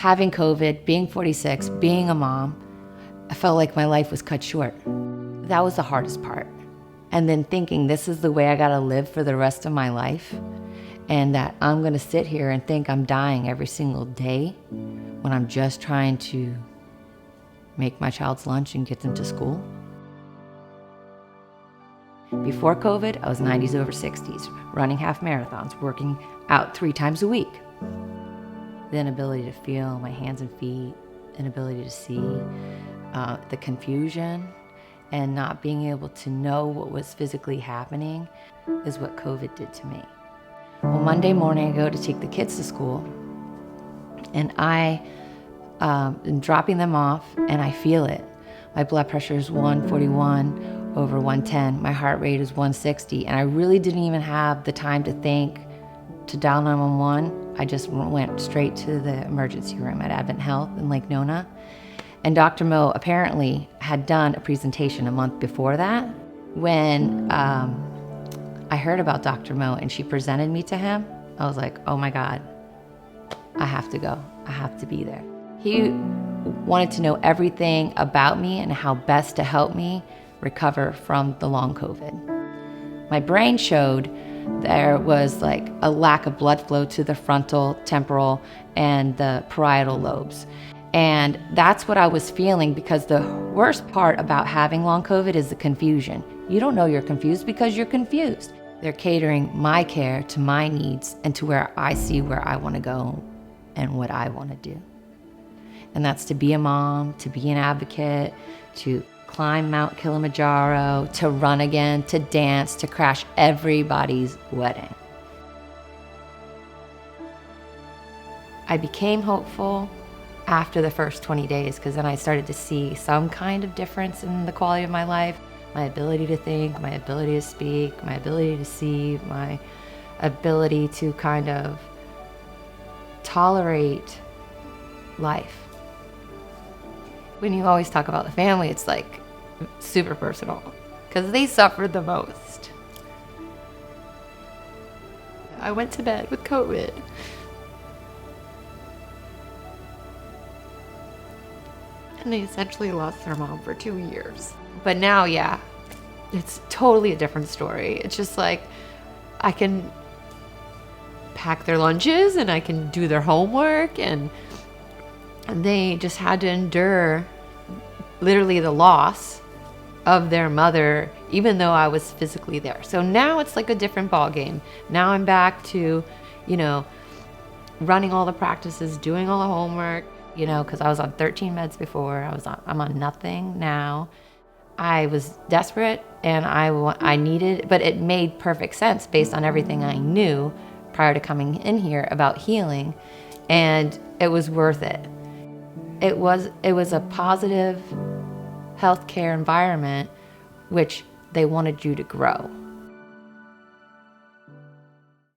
Having COVID, being 46, being a mom, I felt like my life was cut short. That was the hardest part. And then thinking this is the way I gotta live for the rest of my life, and that I'm gonna sit here and think I'm dying every single day when I'm just trying to make my child's lunch and get them to school. Before COVID, I was 90s over 60s, running half marathons, working out 3 times a week. The inability to feel my hands and feet, inability to see, the confusion, and not being able to know what was physically happening is what COVID did to me. Well, Monday morning I go to take the kids to school, and I am dropping them off, and I feel it. My blood pressure is 141 over 110. My heart rate is 160, and I really didn't even have the time to think to dial 911. I just went straight to the emergency room at Advent Health in Lake Nona. And Dr. Mo apparently had done a presentation a month before that. When I heard about Dr. Mo and she presented me to him, I was like, oh my God, I have to go. I have to be there. He wanted to know everything about me and how best to help me recover from the long COVID. My brain showed there was like a lack of blood flow to the frontal, temporal, and the parietal lobes. And that's what I was feeling, because the worst part about having long COVID is the confusion. You don't know you're confused because you're confused. They're catering my care to my needs and to where I see where I want to go and what I want to do. And that's to be a mom, to be an advocate, to climb Mount Kilimanjaro, to run again, to dance, to crash everybody's wedding. I became hopeful after the first 20 days, because then I started to see some kind of difference in the quality of my life, my ability to think, my ability to speak, my ability to see, my ability to kind of tolerate life. When you always talk about the family, it's like super personal, because they suffered the most. I went to bed with COVID. And they essentially lost their mom for 2 years. But now, yeah, it's totally a different story. It's just like I can pack their lunches and I can do their homework, and they just had to endure literally the loss of their mother, even though I was physically there. So now it's like a different ballgame. Now I'm back to, running all the practices, doing all the homework, because I was on 13 meds before. I'm on nothing now. I was desperate, and I needed, but it made perfect sense based on everything I knew prior to coming in here about healing, and it was worth it. It was a positive healthcare environment, which they wanted you to grow.